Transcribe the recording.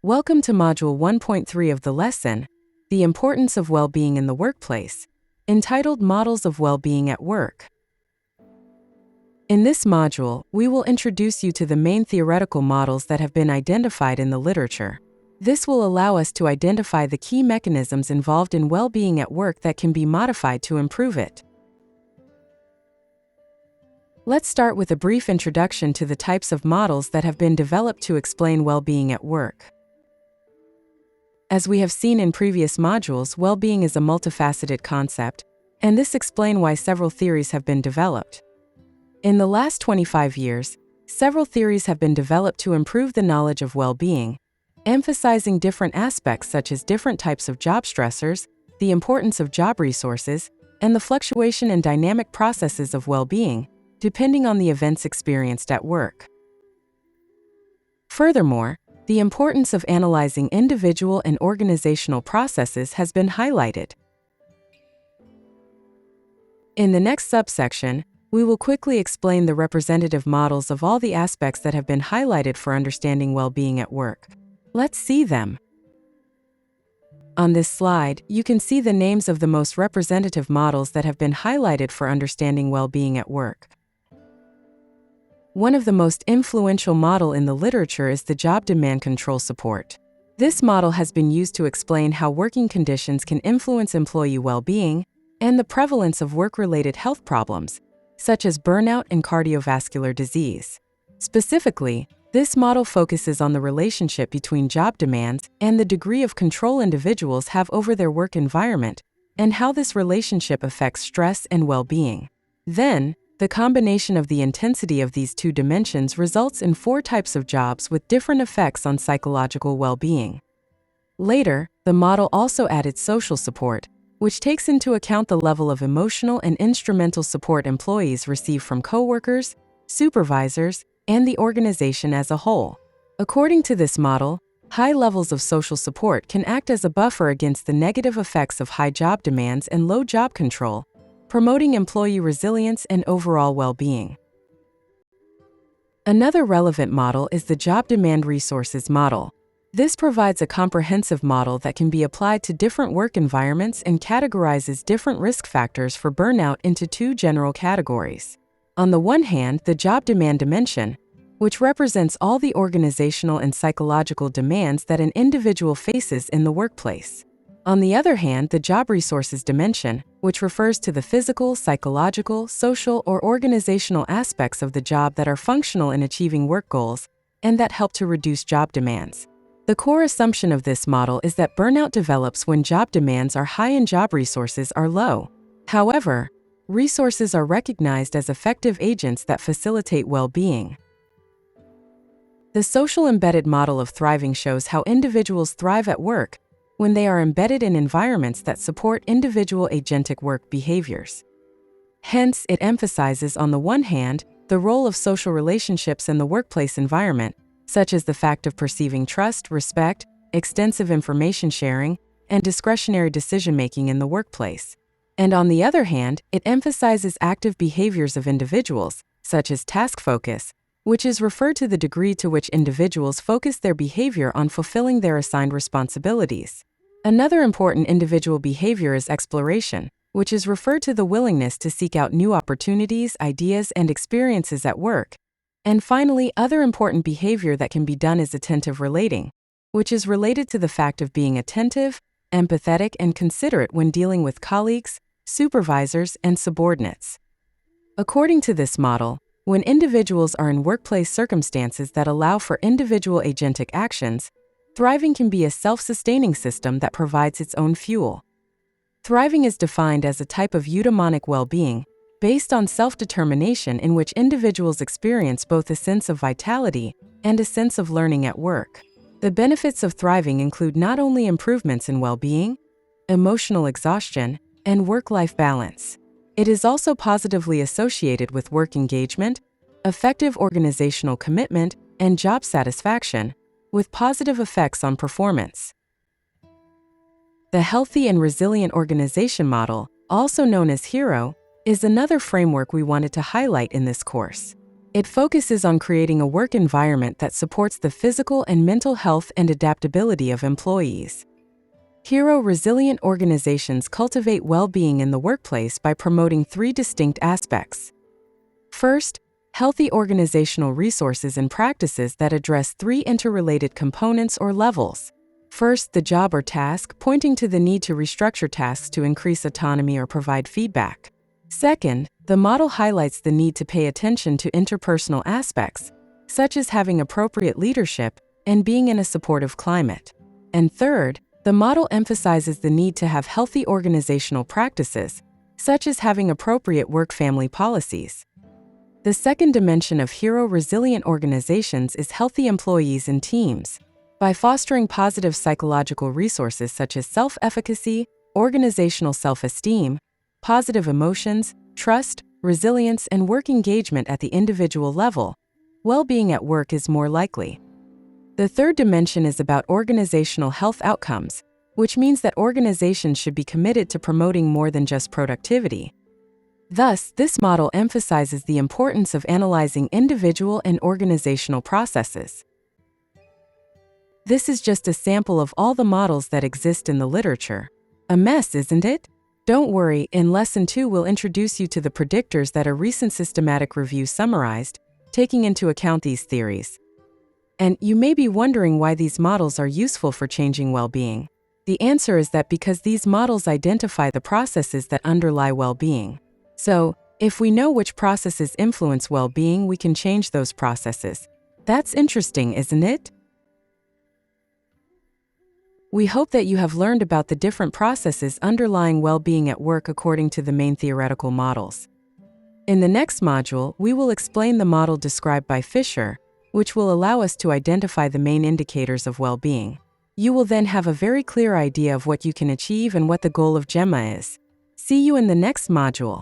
Welcome to Module 1.3 of the lesson, The Importance of Well-Being in the Workplace, entitled Models of Well-Being at Work. In this module, we will introduce you to the main theoretical models that have been identified in the literature. This will allow us to identify the key mechanisms involved in well-being at work that can be modified to improve it. Let's start with a brief introduction to the types of models that have been developed to explain well-being at work. As we have seen in previous modules, well-being is a multifaceted concept, and this explains why several theories have been developed. In the last 25 years, several theories have been developed to improve the knowledge of well-being, emphasizing different aspects such as different types of job stressors, the importance of job resources, and the fluctuation and dynamic processes of well-being, depending on the events experienced at work. Furthermore, the importance of analyzing individual and organizational processes has been highlighted. In the next subsection, we will quickly explain the representative models of all the aspects that have been highlighted for understanding well-being at work. Let's see them. On this slide, you can see the names of the most representative models that have been highlighted for understanding well-being at work. One of the most influential models in the literature is the job demand control support. This model has been used to explain how working conditions can influence employee well-being and the prevalence of work-related health problems, such as burnout and cardiovascular disease. Specifically, this model focuses on the relationship between job demands and the degree of control individuals have over their work environment, and how this relationship affects stress and well-being. Then, the combination of the intensity of these two dimensions results in 4 types of jobs with different effects on psychological well-being. Later, the model also added social support, which takes into account the level of emotional and instrumental support employees receive from coworkers, supervisors, and the organization as a whole. According to this model, high levels of social support can act as a buffer against the negative effects of high job demands and low job control, promoting employee resilience and overall well-being. Another relevant model is the job demand resources model. This provides a comprehensive model that can be applied to different work environments and categorizes different risk factors for burnout into 2 general categories. On the one hand, the job demand dimension, which represents all the organizational and psychological demands that an individual faces in the workplace. On the other hand, the job resources dimension, which refers to the physical, psychological, social, or organizational aspects of the job that are functional in achieving work goals and that help to reduce job demands. The core assumption of this model is that burnout develops when job demands are high and job resources are low. However, resources are recognized as effective agents that facilitate well-being. The social embedded model of thriving shows how individuals thrive at work when they are embedded in environments that support individual agentic work behaviors. Hence, it emphasizes, on the one hand, the role of social relationships in the workplace environment, such as the fact of perceiving trust, respect, extensive information sharing, and discretionary decision-making in the workplace. And on the other hand, it emphasizes active behaviors of individuals, such as task focus, which is referred to the degree to which individuals focus their behavior on fulfilling their assigned responsibilities. Another important individual behavior is exploration, which is referred to the willingness to seek out new opportunities, ideas, and experiences at work. And finally, other important behavior that can be done is attentive relating, which is related to the fact of being attentive, empathetic, and considerate when dealing with colleagues, supervisors, and subordinates. According to this model, when individuals are in workplace circumstances that allow for individual agentic actions, thriving can be a self-sustaining system that provides its own fuel. Thriving is defined as a type of eudaimonic well-being, based on self-determination in which individuals experience both a sense of vitality and a sense of learning at work. The benefits of thriving include not only improvements in well-being, emotional exhaustion, and work-life balance. It is also positively associated with work engagement, effective organizational commitment, and job satisfaction, with positive effects on performance. The Healthy and Resilient Organization Model, also known as HERO, is another framework we wanted to highlight in this course. It focuses on creating a work environment that supports the physical and mental health and adaptability of employees. Hero resilient organizations cultivate well-being in the workplace by promoting three distinct aspects. First, healthy organizational resources and practices that address three interrelated components or levels. First, the job or task, pointing to the need to restructure tasks to increase autonomy or provide feedback. Second, the model highlights the need to pay attention to interpersonal aspects, such as having appropriate leadership and being in a supportive climate. And third, the model emphasizes the need to have healthy organizational practices, such as having appropriate work-family policies. The second dimension of hero-resilient organizations is healthy employees and teams. By fostering positive psychological resources such as self-efficacy, organizational self-esteem, positive emotions, trust, resilience, and work engagement at the individual level, well-being at work is more likely. The third dimension is about organizational health outcomes, which means that organizations should be committed to promoting more than just productivity. Thus, this model emphasizes the importance of analyzing individual and organizational processes. This is just a sample of all the models that exist in the literature. A mess, isn't it? Don't worry, in Lesson 2 we'll introduce you to the predictors that a recent systematic review summarized, taking into account these theories. And you may be wondering why these models are useful for changing well-being. The answer is that because these models identify the processes that underlie well-being. So, if we know which processes influence well-being, we can change those processes. That's interesting, isn't it? We hope that you have learned about the different processes underlying well-being at work according to the main theoretical models. In the next module, we will explain the model described by Fisher, which will allow us to identify the main indicators of well-being. You will then have a very clear idea of what you can achieve and what the goal of GEMMA is. See you in the next module.